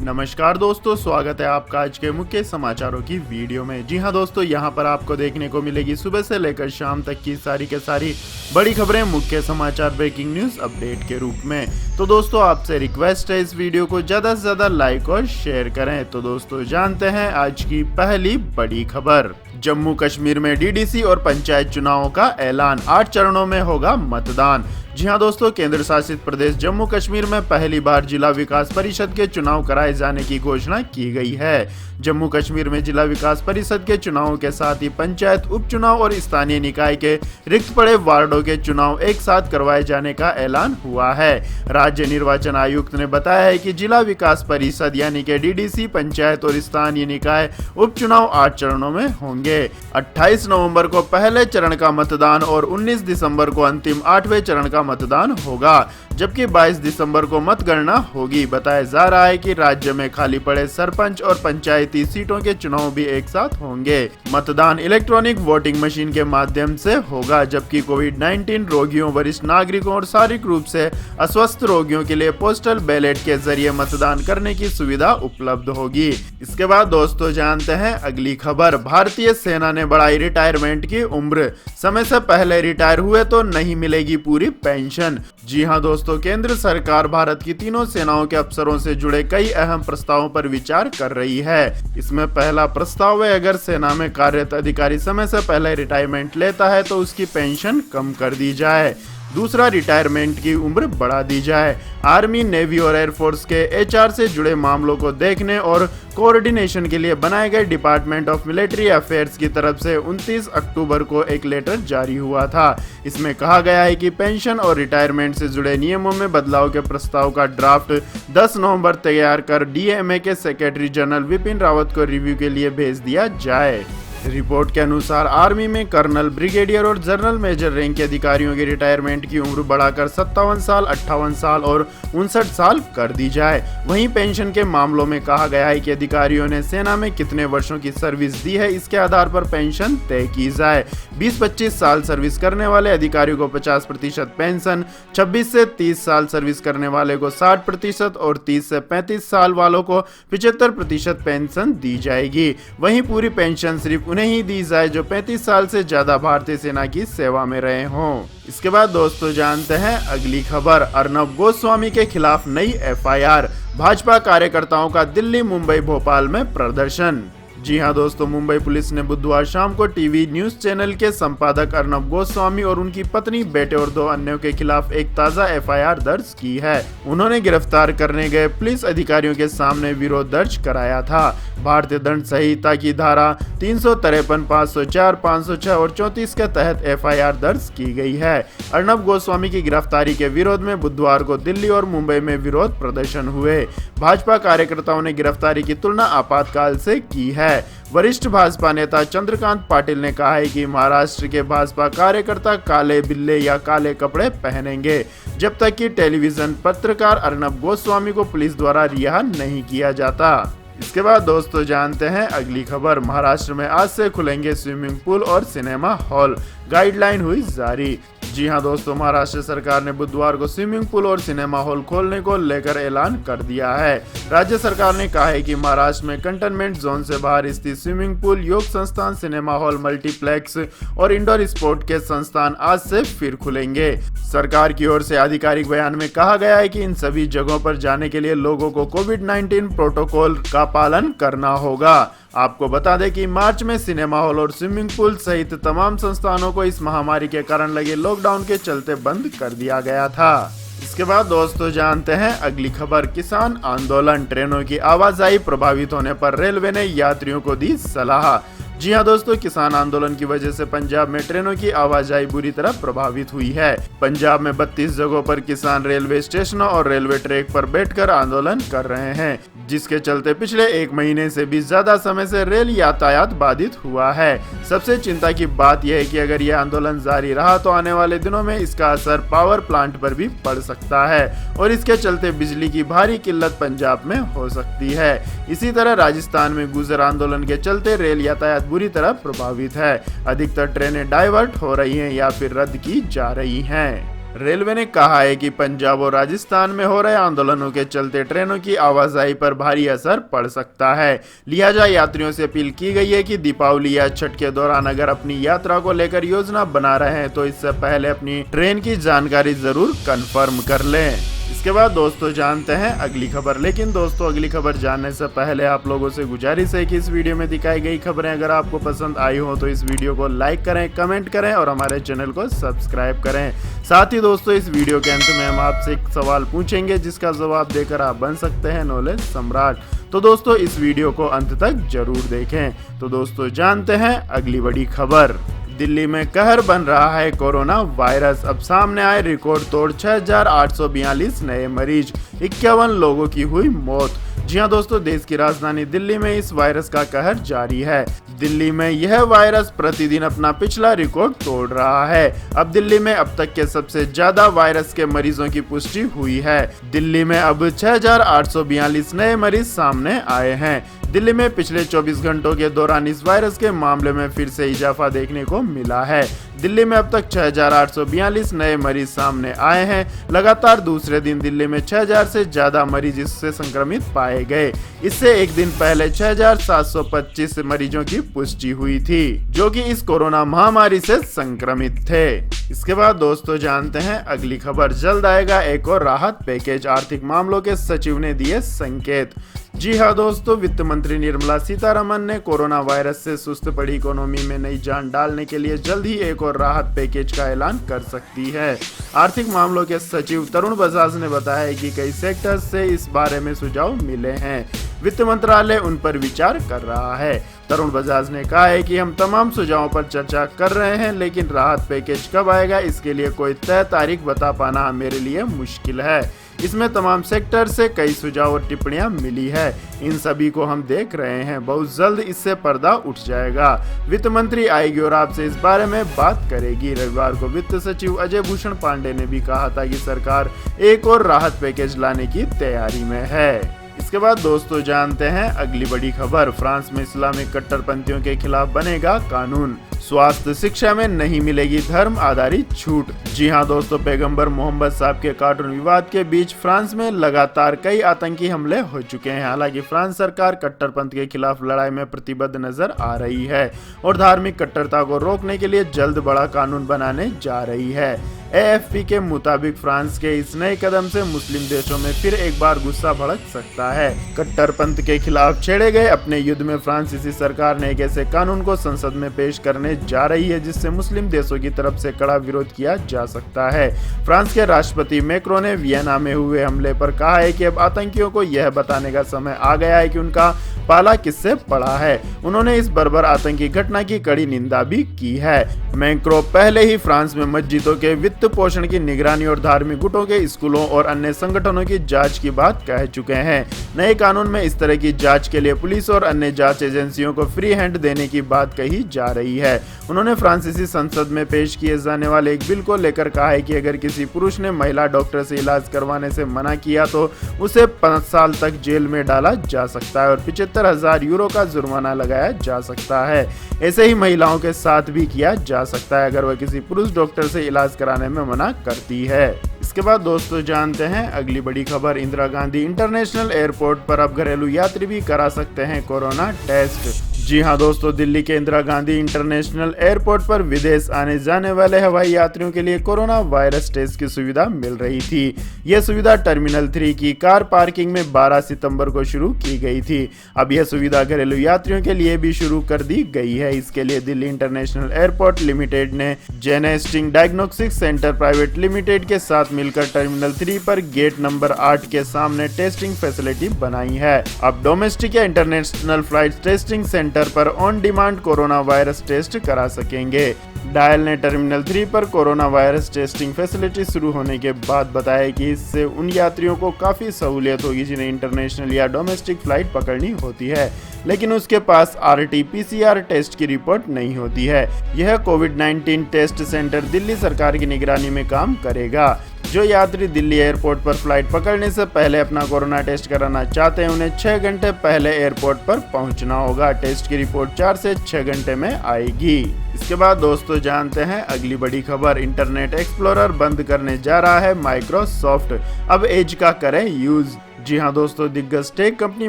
नमस्कार दोस्तों, स्वागत है आपका आज के मुख्य समाचारों की वीडियो में। जी हां दोस्तों, यहां पर आपको देखने को मिलेगी सुबह से लेकर शाम तक की सारी के सारी बड़ी खबरें मुख्य समाचार ब्रेकिंग न्यूज अपडेट के रूप में। तो दोस्तों, आपसे रिक्वेस्ट है इस वीडियो को ज़्यादा से ज़्यादा लाइक और शेयर करें। तो दोस्तों, जानते हैं आज की पहली बड़ी खबर। जम्मू कश्मीर में डीडीसी और पंचायत चुनावों का ऐलान, 8 चरणों में होगा मतदान। जी हां दोस्तों, केंद्र शासित प्रदेश जम्मू कश्मीर में पहली बार जिला विकास परिषद के चुनाव कराए जाने की घोषणा की गई है। जम्मू कश्मीर में जिला विकास परिषद के चुनावों के साथ ही पंचायत उपचुनाव और स्थानीय निकाय के रिक्त पड़े वार्डों के चुनाव एक साथ करवाए जाने का ऐलान हुआ है। राज्य निर्वाचन आयुक्त ने बताया है कि जिला विकास परिषद यानी कि डीडीसी, पंचायत और स्थानीय निकाय उपचुनाव 8 चरणों में होंगे। 28 नवंबर को पहले चरण का मतदान और 19 दिसंबर को अंतिम 8वें चरण का मतदान होगा, जबकि 22 दिसंबर को मतगणना होगी। बताया जा रहा है कि राज्य में खाली पड़े सरपंच और पंचायती सीटों के चुनाव भी एक साथ होंगे। मतदान इलेक्ट्रॉनिक वोटिंग मशीन के माध्यम से होगा, जबकि कोविड-19 रोगियों, वरिष्ठ नागरिकों और शारीरिक रूप से अस्वस्थ रोगियों के लिए पोस्टल बैलेट के जरिए मतदान करने की सुविधा उपलब्ध होगी। इसके बाद दोस्तों, जानते हैं अगली खबर। भारतीय सेना ने बढ़ाई रिटायरमेंट की उम्र, समय से पहले रिटायर हुए तो नहीं मिलेगी पूरी पेंशन। जी हां दोस्तों, केंद्र सरकार भारत की तीनों सेनाओं के अफसरों से जुड़े कई अहम प्रस्तावों पर विचार कर रही है। इसमें पहला प्रस्ताव है, अगर सेना में कार्यरत अधिकारी समय से पहले रिटायरमेंट लेता है तो उसकी पेंशन कम कर दी जाए। दूसरा, रिटायरमेंट की उम्र बढ़ा दी जाए। आर्मी, नेवी और एयरफोर्स के एचआर से जुड़े मामलों को देखने और कोऑर्डिनेशन के लिए बनाए गए डिपार्टमेंट ऑफ मिलिट्री अफेयर्स की तरफ से 29 अक्टूबर को एक लेटर जारी हुआ था। इसमें कहा गया है कि पेंशन और रिटायरमेंट से जुड़े नियमों में बदलाव के प्रस्ताव का ड्राफ्ट 10 नवंबर तैयार कर डीएमए के सेक्रेटरी जनरल विपिन रावत को रिव्यू के लिए भेज दिया जाए। रिपोर्ट के अनुसार आर्मी में कर्नल, ब्रिगेडियर और जनरल मेजर रैंक के अधिकारियों की रिटायरमेंट की उम्र बढ़ाकर 57 साल, 58 साल और 59 साल कर दी जाए। वहीं पेंशन के मामलों में कहा गया है कि अधिकारियों ने सेना में कितने वर्षों की सर्विस दी है, इसके आधार पर पेंशन तय की जाए। 20-25 साल सर्विस करने वाले अधिकारियों को 50% पेंशन, 26 से 30 साल सर्विस करने वाले को 60% और 30 से 35 साल वालों को 75% पेंशन दी जाएगी। वहीं पूरी पेंशन सिर्फ उन्हें ही दी जाए जो 35 साल से ज्यादा भारतीय सेना की सेवा में रहे हों। इसके बाद दोस्तों, जानते हैं अगली खबर। अर्नब गोस्वामी के खिलाफ नई एफआईआर, भाजपा कार्यकर्ताओं का दिल्ली, मुंबई, भोपाल में प्रदर्शन। जी हां दोस्तों, मुंबई पुलिस ने बुधवार शाम को टीवी न्यूज चैनल के संपादक अर्नब गोस्वामी और उनकी पत्नी, बेटे और 2 अन्यों के खिलाफ एक ताजा एफआईआर दर्ज की है। उन्होंने गिरफ्तार करने गए पुलिस अधिकारियों के सामने विरोध दर्ज कराया था। भारतीय दंड संहिता की धारा 353, 504, 506 और 34 के तहत एफआईआर दर्ज की गई है। अर्नब गोस्वामी की गिरफ्तारी के विरोध में बुधवार को दिल्ली और मुंबई में विरोध प्रदर्शन हुए। भाजपा कार्यकर्ताओं ने गिरफ्तारी की तुलना आपातकाल से की है। वरिष्ठ भाजपा नेता चंद्रकांत पाटिल ने कहा है कि महाराष्ट्र के भाजपा कार्यकर्ता काले बिल्ले या काले कपड़े पहनेंगे जब तक कि टेलीविजन पत्रकार अर्नब गोस्वामी को पुलिस द्वारा रिहा नहीं किया जाता। इसके बाद दोस्तों, जानते हैं अगली खबर। महाराष्ट्र में आज से खुलेंगे स्विमिंग पूल और सिनेमा हॉल, गाइडलाइन हुई जारी। जी हां दोस्तों, महाराष्ट्र सरकार ने बुधवार को स्विमिंग पूल और सिनेमा हॉल खोलने को लेकर ऐलान कर दिया है। राज्य सरकार ने कहा है कि महाराष्ट्र में कंटेनमेंट जोन से बाहर स्थित स्विमिंग पूल, योग संस्थान, सिनेमा हॉल, मल्टीप्लेक्स और इंडोर स्पोर्ट के संस्थान आज से फिर खुलेंगे। सरकार की ओर से आधिकारिक बयान में कहा गया है कि इन सभी जगहों पर जाने के लिए लोगों को कोविड-19 प्रोटोकॉल का पालन करना होगा। आपको बता दें कि मार्च में सिनेमा हॉल और स्विमिंग पूल सहित तमाम संस्थानों को इस महामारी के कारण लगे लॉकडाउन के चलते बंद कर दिया गया था। इसके बाद दोस्तों, जानते हैं अगली खबर। किसान आंदोलन, ट्रेनों की आवाजाही प्रभावित होने पर रेलवे ने यात्रियों को दी सलाह। जी हां दोस्तों, किसान आंदोलन की वजह से पंजाब में ट्रेनों की आवाजाही बुरी तरह प्रभावित हुई है। पंजाब में 32 जगहों पर किसान रेलवे स्टेशनों और रेलवे ट्रैक पर बैठकर आंदोलन कर रहे हैं, जिसके चलते पिछले 1 महीने से भी ज्यादा समय से रेल यातायात बाधित हुआ है। सबसे चिंता की बात यह है कि अगर यह आंदोलन जारी रहा तो आने वाले दिनों में इसका असर पावर प्लांट पर भी पड़ सकता है और इसके चलते बिजली की भारी किल्लत पंजाब में हो सकती है। इसी तरह राजस्थान में गुर्जर आंदोलन के चलते रेल यातायात बुरी तरह प्रभावित है। अधिकतर ट्रेनें डाइवर्ट हो रही हैं या फिर रद्द की जा रही हैं। रेलवे ने कहा है कि पंजाब और राजस्थान में हो रहे आंदोलनों के चलते ट्रेनों की आवाजाही पर भारी असर पड़ सकता है। लिहाजा यात्रियों से अपील की गई है कि दीपावली या छठ के दौरान अगर अपनी यात्रा को लेकर योजना बना रहे हैं तो इससे पहले अपनी ट्रेन की जानकारी जरूर कंफर्म कर लें। इसके बाद दोस्तों जानते हैं अगली खबर। लेकिन दोस्तों अगली खबर जानने से पहले आप लोगों से गुजारिश है कि इस वीडियो में दिखाई गई खबरें अगर आपको पसंद आई हो तो इस वीडियो को लाइक करें, कमेंट करें और हमारे चैनल को सब्सक्राइब करें। साथ ही दोस्तों इस वीडियो के अंत में हम आपसे एक सवाल पूछेंगे जिसका जवाब देकर आप बन सकते हैं नॉलेज सम्राट। तो दोस्तों इस वीडियो को अंत तक जरूर देखें। तो दोस्तों जानते हैं अगली बड़ी खबर। दिल्ली में कहर बन रहा है कोरोना वायरस। अब सामने आए रिकॉर्ड तोड़ 6,842 नए मरीज, 51 लोगों की हुई मौत। जी हां दोस्तों, देश की राजधानी दिल्ली में इस वायरस का कहर जारी है। दिल्ली में यह वायरस प्रतिदिन अपना पिछला रिकॉर्ड तोड़ रहा है। अब दिल्ली में अब तक के सबसे ज्यादा वायरस के मरीजों की पुष्टि हुई है। दिल्ली में अब 6,842 नए मरीज सामने आए हैं। दिल्ली में पिछले 24 घंटों के दौरान इस वायरस के मामले में फिर से इजाफा देखने को मिला है। दिल्ली में अब तक 6,842 नए मरीज सामने आए हैं। लगातार दूसरे दिन दिल्ली में 6,000 से ज्यादा मरीज इससे संक्रमित पाए गए। इससे एक दिन पहले 6,725 मरीजों की पुष्टि हुई थी जो कि इस कोरोना महामारी से संक्रमित थे। इसके बाद दोस्तों जानते हैं अगली खबर। जल्द आएगा एक और राहत पैकेज, आर्थिक मामलों के सचिव ने दिए संकेत। जी हाँ दोस्तों, वित्त मंत्री निर्मला सीतारमण ने कोरोना वायरस से सुस्त पड़ी इकोनॉमी में नई जान डालने के लिए जल्द ही एक और राहत पैकेज का ऐलान कर सकती है। आर्थिक मामलों के सचिव तरुण बजाज ने बताया कि कई सेक्टर्स से इस बारे में सुझाव मिले हैं। वित्त मंत्रालय उन पर विचार कर रहा है। तरुण बजाज ने कहा है कि हम तमाम सुझावों पर चर्चा कर रहे हैं, लेकिन राहत पैकेज कब आएगा इसके लिए कोई तय तारीख बता पाना मेरे लिए मुश्किल है। इसमें तमाम सेक्टर से कई सुझाव और टिप्पणियां मिली है, इन सभी को हम देख रहे हैं। बहुत जल्द इससे पर्दा उठ जाएगा। वित्त मंत्री आएगी और आपसे इस बारे में बात करेगी। रविवार को वित्त सचिव अजय भूषण पांडे ने भी कहा था कि सरकार एक और राहत पैकेज लाने की तैयारी में है। इसके बाद दोस्तों जानते हैं अगली बड़ी खबर। फ्रांस में इस्लामिक कट्टरपंथियों के खिलाफ बनेगा कानून, स्वास्थ्य शिक्षा में नहीं मिलेगी धर्म आधारित छूट। जी हां दोस्तों, पैगंबर मोहम्मद साहब के कार्टून विवाद के बीच फ्रांस में लगातार कई आतंकी हमले हो चुके हैं। हालांकि फ्रांस सरकार कट्टरपंथ के खिलाफ लड़ाई में प्रतिबद्ध नजर आ रही है और धार्मिक कट्टरता को रोकने के लिए जल्द बड़ा कानून बनाने जा रही है। AFP के मुताबिक फ्रांस के इस नए कदम से मुस्लिम देशों में फिर एक बार गुस्सा भड़क सकता है। कट्टरपंथ के खिलाफ छेड़े गए अपने युद्ध में फ्रांसीसी सरकार ने एक ऐसे कानून को संसद में पेश करने जा रही है जिससे मुस्लिम देशों की तरफ से कड़ा विरोध किया जा सकता है। फ्रांस के राष्ट्रपति मैक्रों ने वियना में हुए हमले पर कहा है कि अब आतंकियों को यह बताने का समय आ गया है कि उनका पाला किससे पड़ा है। उन्होंने इस बर्बर आतंकी घटना की कड़ी निंदा भी की है। मैक्रों पहले ही फ्रांस में मस्जिदों के वित्त पोषण की निगरानी और धार्मिक गुटों के स्कूलों और अन्य संगठनों की जांच की बात कह चुके हैं। नए कानून में इस तरह की जांच के लिए पुलिस और अन्य जांच एजेंसियों को फ्री हैंड देने की बात कही जा रही है। उन्होंने फ्रांसीसी संसद में पेश किए जाने वाले एक बिल को लेकर कहा है कि अगर किसी पुरुष ने महिला डॉक्टर से इलाज करवाने से मना किया तो उसे 5 साल तक जेल में डाला जा सकता है और 75,000 यूरो का जुर्माना लगाया जा सकता है। ऐसे ही महिलाओं के साथ भी किया जा सकता है अगर वह किसी पुरुष डॉक्टर से इलाज कराने में मना करती है। इसके बाद दोस्तों जानते हैं अगली बड़ी खबर। इंदिरा गांधी इंटरनेशनल एयरपोर्ट पर अब घरेलू यात्री भी करा सकते हैं कोरोना टेस्ट। जी हां दोस्तों, दिल्ली के इंदिरा गांधी इंटरनेशनल एयरपोर्ट पर विदेश आने जाने वाले हवाई यात्रियों के लिए कोरोना वायरस टेस्ट की सुविधा मिल रही थी। यह सुविधा टर्मिनल 3 की कार पार्किंग में 12 सितंबर को शुरू की गई थी। अब यह सुविधा घरेलू यात्रियों के लिए भी शुरू कर दी गई है। इसके लिए दिल्ली इंटरनेशनल एयरपोर्ट लिमिटेड ने जेनेस्टिंग डायग्नोस्टिक सेंटर प्राइवेट लिमिटेड के साथ मिलकर टर्मिनल 3 पर गेट नंबर 8 के सामने टेस्टिंग फैसिलिटी बनाई है। अब डोमेस्टिक या इंटरनेशनल फ्लाइट टेस्टिंग सेंटर पर on demand corona virus test करा सकेंगे। डायल ने टर्मिनल 3 पर कोरोना वायरस टेस्टिंग फैसिलिटी शुरू होने के बाद बताया कि इससे उन यात्रियों को काफ़ी सहूलियत होगी जिन्हें इंटरनेशनल या डोमेस्टिक फ्लाइट पकड़नी होती है लेकिन उसके पास RT-PCR टेस्ट की रिपोर्ट नहीं होती है। यह कोविड-19 टेस्ट सेंटर दिल्ली सरकार की निगरानी में काम करेगा। जो यात्री दिल्ली एयरपोर्ट पर फ्लाइट पकड़ने से पहले अपना कोरोना टेस्ट कराना चाहते हैं उन्हें 6 घंटे पहले एयरपोर्ट पर पहुंचना होगा। टेस्ट की रिपोर्ट 4 से 6 घंटे में आएगी। इसके बाद दोस्तों जानते हैं अगली बड़ी खबर, इंटरनेट एक्सप्लोरर बंद करने जा रहा है माइक्रोसॉफ्ट, अब एज का करें यूज। जी हां दोस्तों, दिग्गज tech company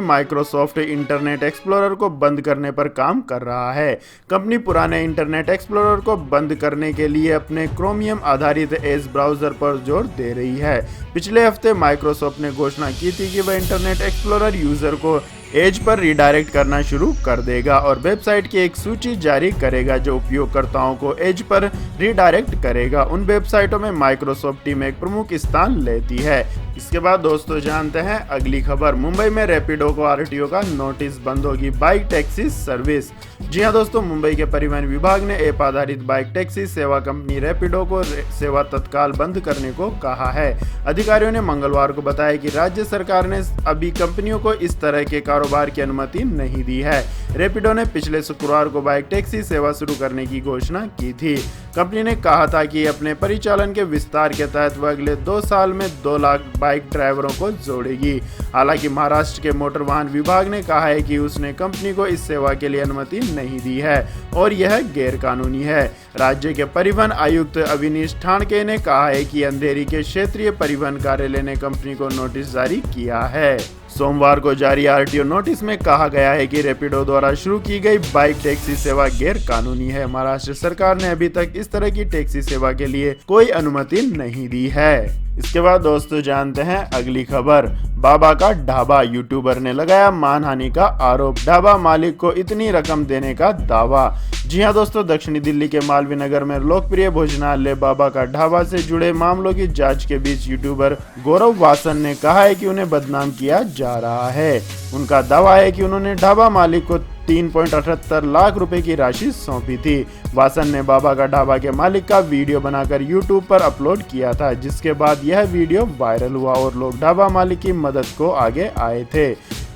Microsoft internet explorer को बंद करने पर काम कर रहा है। कंपनी पुराने इंटरनेट एक्सप्लोरर को बंद करने के लिए अपने क्रोमियम आधारित एज ब्राउजर पर जोर दे रही है। पिछले हफ्ते माइक्रोसॉफ्ट ने घोषणा की थी कि वह इंटरनेट एक्सप्लोरर यूजर को एज पर रिडायरेक्ट करना शुरू कर देगा और वेबसाइट की एक सूची जारी करेगा जो उपयोगकर्ताओं को एज पर रिडायरेक्ट करेगा। उन वेबसाइटों में माइक्रोसॉफ्ट टीम एक प्रमुख स्थान लेती है। इसके बाद दोस्तों जानते हैं अगली खबर, मुंबई में रैपिडो को आरटीओ का नोटिस, बंद होगी बाइक टैक्सी सर्विस। जी हां दोस्तों, मुंबई के परिवहन विभाग ने ऐप आधारित बाइक टैक्सी सेवा कंपनी रैपिडो को सेवा तत्काल बंद करने को कहा है। अधिकारियों ने मंगलवार को बताया कि राज्य सरकार ने अभी कंपनियों को इस तरह के कारोबार की अनुमति नहीं दी है। रैपिडो ने पिछले शुक्रवार को बाइक टैक्सी सेवा शुरू करने की घोषणा की थी। कंपनी ने कहा था कि अपने परिचालन के विस्तार के तहत वह अगले 2 साल में 2 लाख बाइक ड्राइवरों को जोड़ेगी। हालांकि महाराष्ट्र के मोटर वाहन विभाग ने कहा है कि उसने कंपनी को इस सेवा के लिए अनुमति नहीं दी है और यह गैर कानूनी है। राज्य के परिवहन आयुक्त अविनीश ठाणके ने कहा है कि अंधेरी के क्षेत्रीय परिवहन कार्यालय ने कंपनी को नोटिस जारी किया है। सोमवार को जारी आरटीओ नोटिस में कहा गया है कि रैपिडो द्वारा शुरू की गई बाइक टैक्सी सेवा गैर कानूनी है। महाराष्ट्र सरकार ने अभी तक इस तरह की टैक्सी सेवा के लिए कोई अनुमति नहीं दी है। इसके बाद दोस्तों जानते हैं अगली खबर, बाबा का ढाबा, यूट्यूबर ने लगाया मानहानि का आरोप, ढाबा मालिक को इतनी रकम देने का दावा। जी हां दोस्तों, दक्षिणी दिल्ली के मालवीय नगर में लोकप्रिय भोजनालय बाबा का ढाबा से जुड़े मामलों की जांच के बीच यूट्यूबर गौरव वासन ने कहा है कि उन्हें बदनाम किया जा रहा है। उनका दावा है कि उन्होंने ढाबा मालिक को 3.78 लाख रुपए की राशि सौंपी थी। वासन ने बाबा का ढाबा के मालिक का वीडियो बनाकर यूट्यूब पर अपलोड किया था, जिसके बाद यह वीडियो वायरल हुआ और लोग ढाबा मालिक की मदद को आगे आए थे।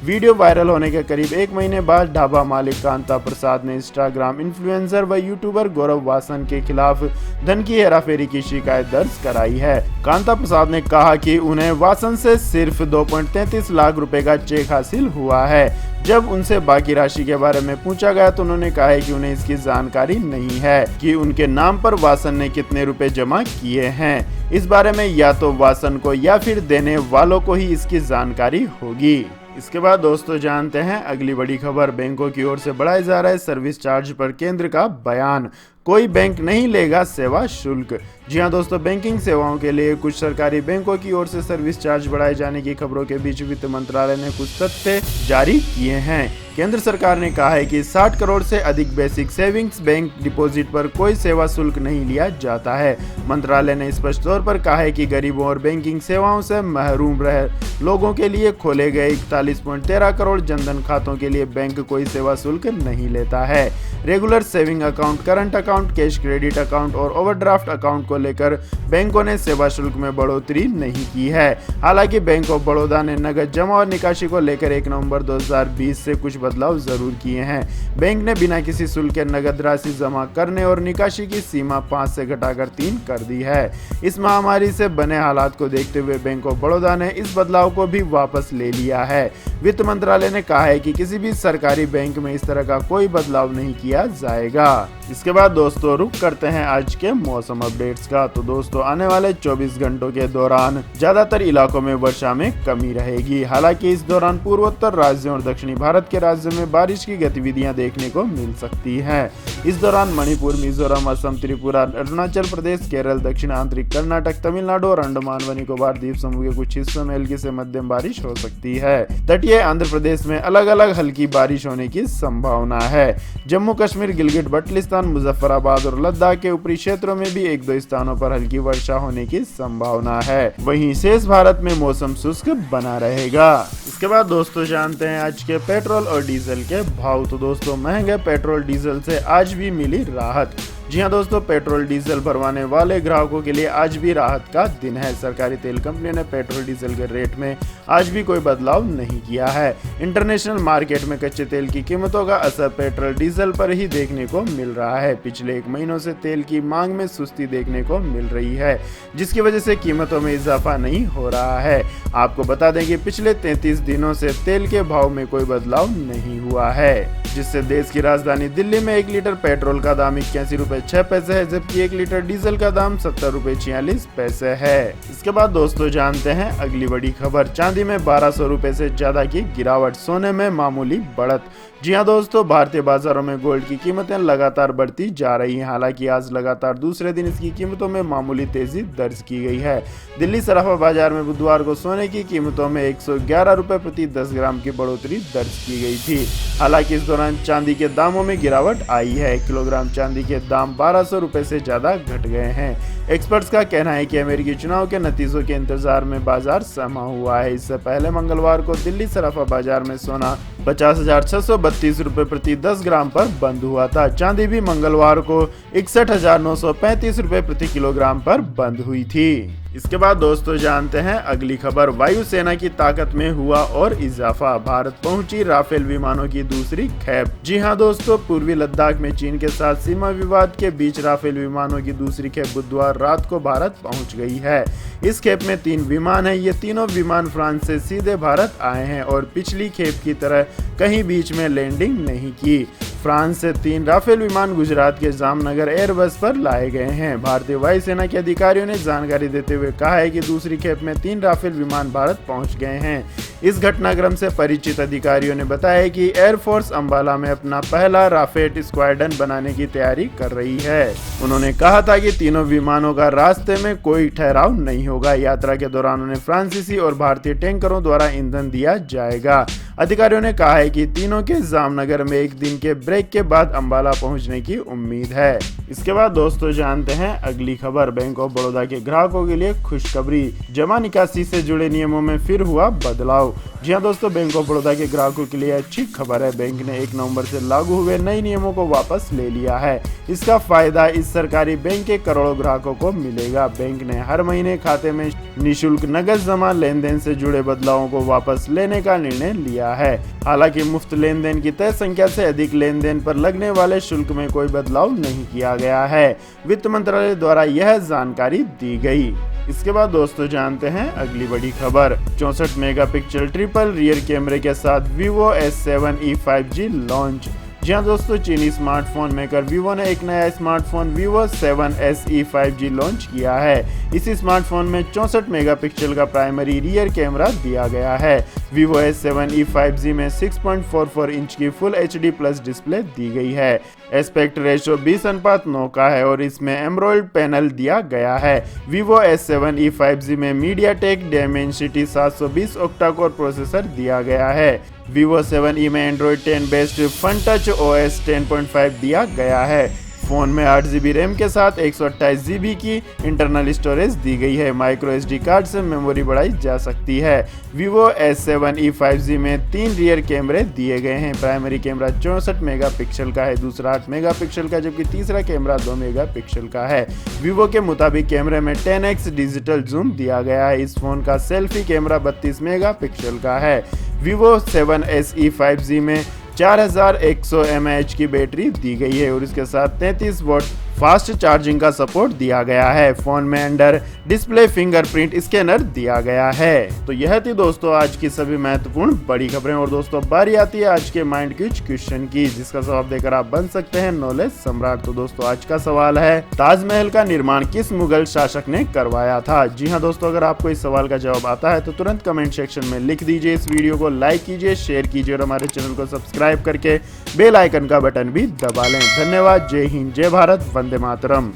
वीडियो वायरल होने के करीब 1 महीने बाद ढाबा मालिक कांता प्रसाद ने इंस्टाग्राम इन्फ्लुएंसर व यूट्यूबर गौरव वासन के खिलाफ धन की हेराफेरी की शिकायत दर्ज कराई है। कांता प्रसाद ने कहा कि उन्हें वासन से सिर्फ 2.33 लाख रुपए का चेक हासिल हुआ है। जब उनसे बाकी राशि के बारे में पूछा गया तो उन्होंने कहा है कि उन्हें इसकी जानकारी नहीं है कि उनके नाम पर वासन ने कितने रुपए जमा किए हैं। इस बारे में या तो वासन को या फिर देने वालों को ही इसकी जानकारी होगी। इसके बाद दोस्तों जानते हैं अगली बड़ी खबर, बैंकों की ओर से बढ़ाए जा रहे सर्विस चार्ज पर केंद्र का बयान, कोई बैंक नहीं लेगा सेवा शुल्क। जी हां दोस्तों, बैंकिंग सेवाओं के लिए कुछ सरकारी बैंकों की ओर से सर्विस चार्ज बढ़ाए जाने की खबरों के बीच वित्त मंत्रालय ने कुछ तथ्य जारी किए हैं। केंद्र सरकार ने कहा है कि 60 करोड़ से अधिक बेसिक सेविंग्स बैंक डिपॉजिट पर कोई सेवा शुल्क नहीं लिया जाता है। मंत्रालय ने स्पष्ट तौर पर कहा है कि गरीबों और बैंकिंग सेवाओं से महरूम रहे लोगों के लिए खोले गए 41.13 करोड़ जनधन खातों के लिए बैंक कोई सेवा शुल्क नहीं लेता है। Regular saving account, current account, cash credit account और ओवरड्राफ्ट अकाउंट को लेकर बैंकों ने सेवा शुल्क में बढ़ोतरी नहीं की है। हालांकि बैंक ऑफ बड़ौदा ने नगद जमा और निकासी को लेकर 1 नवंबर 2020 से कुछ बदलाव जरूर किए हैं। बैंक ने बिना किसी शुल्क के नगद राशि जमा करने और निकासी की सीमा 5 से घटाकर 3 कर दी है। इस महामारी से बने हालात को देखते हुए बैंक ऑफ बड़ौदा ने इस बदलाव को भी वापस ले लिया है। वित्त मंत्रालय ने कहा है कि किसी भी सरकारी बैंक में इस तरह का कोई बदलाव नहीं किया जाएगा। इसके बाद दोस्तों रुक करते हैं आज के मौसम अपडेट्स का। तो दोस्तों आने वाले 24 घंटों के दौरान ज्यादातर इलाकों में वर्षा में कमी रहेगी। हालांकि इस दौरान पूर्वोत्तर राज्यों और दक्षिणी भारत के राज्यों में बारिश की गतिविधियां देखने को मिल सकती हैं। इस दौरान मणिपुर, मिजोरम, असम, त्रिपुरा, अरुणाचल प्रदेश, केरल, दक्षिण आंतरिक कर्नाटक, तमिलनाडु और अंडमान व निकोबार द्वीप समूह के कुछ हिस्सों में हल्की से मध्यम बारिश हो सकती है। तटीय आंध्र प्रदेश में अलग अलग हल्की बारिश होने की संभावना है। जम्मू कश्मीर, गिलगिट बल्टिस्तान, मुजफ्फराबाद और लद्दाख के ऊपरी क्षेत्रों में भी 1-2 स्थानों पर हल्की वर्षा होने की संभावना है। वहीं शेष भारत में मौसम शुष्क बना रहेगा। इसके बाद दोस्तों जानते हैं आज के पेट्रोल और डीजल के भाव। तो दोस्तों महंगे पेट्रोल डीजल से आज भी मिली राहत। जी हाँ दोस्तों, पेट्रोल डीजल भरवाने वाले ग्राहकों के लिए आज भी राहत का दिन है। सरकारी तेल कंपनी ने पेट्रोल डीजल के रेट में आज भी कोई बदलाव नहीं किया है। इंटरनेशनल मार्केट में कच्चे तेल की कीमतों का असर पेट्रोल डीजल पर ही देखने को मिल रहा है। पिछले 1 महीनों से तेल की मांग में सुस्ती देखने को मिल रही है, जिसकी वजह से कीमतों में इजाफा नहीं हो रहा है। आपको बता दें कि पिछले 33 दिनों से तेल के भाव में कोई बदलाव नहीं हुआ है, जिससे देश की राजधानी दिल्ली में 1 लीटर पेट्रोल का दाम 81 रुपए 6 पैसे है, जबकि 1 लीटर डीजल का दाम 70 रुपए 46 पैसे है। इसके बाद दोस्तों जानते हैं अगली बड़ी खबर। चांदी में 1200 रुपए से ज्यादा की गिरावट, सोने में मामूली बढ़त। जी हाँ दोस्तों, भारतीय बाजारों में गोल्ड की कीमतें लगातार बढ़ती जा रही हैं। हालांकि आज लगातार दूसरे दिन इसकी कीमतों में मामूली तेजी दर्ज की गई है। दिल्ली सराफा बाजार में बुधवार को सोने की कीमतों में 111 रुपए प्रति 10 ग्राम की बढ़ोतरी दर्ज की गई थी। हालांकि इस दौरान चांदी के दामों में गिरावट आई है। किलोग्राम चांदी के दाम 1200 रुपए से ज्यादा घट गए हैं। एक्सपर्ट्स का कहना है कि अमेरिकी चुनाव के नतीजों के इंतजार में बाजार सहमा हुआ है। इससे पहले मंगलवार को दिल्ली सराफा बाजार में सोना 50,632 रुपए प्रति 10 ग्राम पर बंद हुआ था। चांदी भी मंगलवार को 61,935 रुपए प्रति किलोग्राम पर बंद हुई थी। इसके बाद दोस्तों जानते हैं अगली खबर। वायुसेना की ताकत में हुआ और इजाफा, भारत पहुंची राफेल विमानों की दूसरी खेप। जी हां दोस्तों, पूर्वी लद्दाख में चीन के साथ सीमा विवाद के बीच राफेल विमानों की दूसरी खेप बुधवार रात को भारत पहुंच गई है। इस खेप में 3 विमान हैं। ये तीनों विमान फ्रांस से सीधे भारत आए हैं और पिछली खेप की तरह कहीं बीच में लैंडिंग नहीं की। फ्रांस से 3 राफेल विमान गुजरात के जामनगर एयरबस पर लाए गए हैं। भारतीय वायुसेना के अधिकारियों ने जानकारी देते हुए कहा है कि दूसरी खेप में 3 राफेल विमान भारत पहुंच गए हैं। इस घटनाक्रम से परिचित अधिकारियों ने बताया कि एयरफोर्स अंबाला में अपना पहला राफेल स्क्वाड्रन बनाने की तैयारी कर रही है। उन्होंने कहा था कि तीनों विमानों का रास्ते में कोई ठहराव नहीं होगा। यात्रा के दौरान उन्हें फ्रांसीसी और भारतीय टैंकरों द्वारा ईंधन दिया जाएगा। अधिकारियों ने कहा है कि तीनों के जामनगर में 1 दिन के ब्रेक के बाद अंबाला पहुंचने की उम्मीद है। इसके बाद दोस्तों जानते हैं अगली खबर। बैंक ऑफ बड़ौदा के ग्राहकों के लिए खुशखबरी, जमा निकासी से जुड़े नियमों में फिर हुआ बदलाव। जी हाँ दोस्तों, बैंक ऑफ बड़ौदा के ग्राहकों के लिए अच्छी खबर है। बैंक ने 1 नवंबर से लागू हुए नए नियमों को वापस ले लिया है। इसका फायदा इस सरकारी बैंक के करोड़ों ग्राहकों को मिलेगा। बैंक ने हर महीने खाते में निःशुल्क नकद जमा लेन देन से जुड़े बदलावों को वापस लेने का निर्णय लिया है। हालांकि मुफ्त लेन देन की तय संख्या से अधिक लेन देन पर लगने वाले शुल्क में कोई बदलाव नहीं किया गया है। वित्त मंत्रालय द्वारा यह जानकारी दी गई। इसके बाद दोस्तों जानते हैं अगली बड़ी खबर। 64 मेगापिक्सल ट्रिपल रियर कैमरे के साथ Vivo S7e 5G लॉन्च। जी हाँ दोस्तों, चीनी स्मार्टफोन मेकर वीवो ने एक नया smartphone Vivo 7se 5G launch किया है। इस स्मार्टफोन में 64 मेगापिक्सल का प्राइमरी रियर कैमरा दिया गया है। Vivo S7e 5G में 6.44 इंच की फुल HD प्लस डिस्प्ले दी गई है। एस्पेक्ट रेशो 20:9 का है और इसमें एमरोल्ड पैनल दिया गया है। Vivo S7e 5G में MediaTek Dimensity 720 octa core processor दिया गया है। Vivo 7e में Android 10 based fun touch OS 10.5 दिया गया है। फोन में 8GB रैम के साथ 128GB की इंटरनल स्टोरेज दी गई है। माइक्रो SD कार्ड से मेमोरी बढ़ाई जा सकती है। Vivo S7e 5G में 3 रियर कैमरे दिए गए हैं। प्राइमरी कैमरा 64 मेगापिक्सल का है, दूसरा 8 मेगापिक्सल का, जबकि तीसरा कैमरा 2 मेगापिक्सल का है। Vivo के मुताबिक कैमरे में 10x डिजिटल जूम दिया गया है। इस फोन का सेल्फी कैमरा 32 मेगापिक्सल का है। Vivo 7se 5G में 4100 mAh की बैटरी दी गई है और इसके साथ 33 वॉट फास्ट चार्जिंग का सपोर्ट दिया गया है। फोन में अंडर डिस्प्ले फिंगरप्रिंट स्कैनर दिया गया है। तो यह थी दोस्तों आज की सभी महत्वपूर्ण बड़ी खबरें। और दोस्तों बारी आती है आज के माइंड क्विज क्वेश्चन की, जिसका जवाब देकर आप बन सकते हैं नॉलेज सम्राट। तो दोस्तों आज का सवाल है, ताजमहल का निर्माण किस मुगल शासक ने करवाया था? जी हाँ दोस्तों, अगर आपको इस सवाल का जवाब आता है तो तुरंत कमेंट सेक्शन में लिख दीजिए। इस वीडियो को लाइक कीजिए, शेयर कीजिए और हमारे चैनल को सब्सक्राइब करके बेल आइकन का बटन भी दबा लें। धन्यवाद। जय हिंद, जय भारत, वंदे मातरम।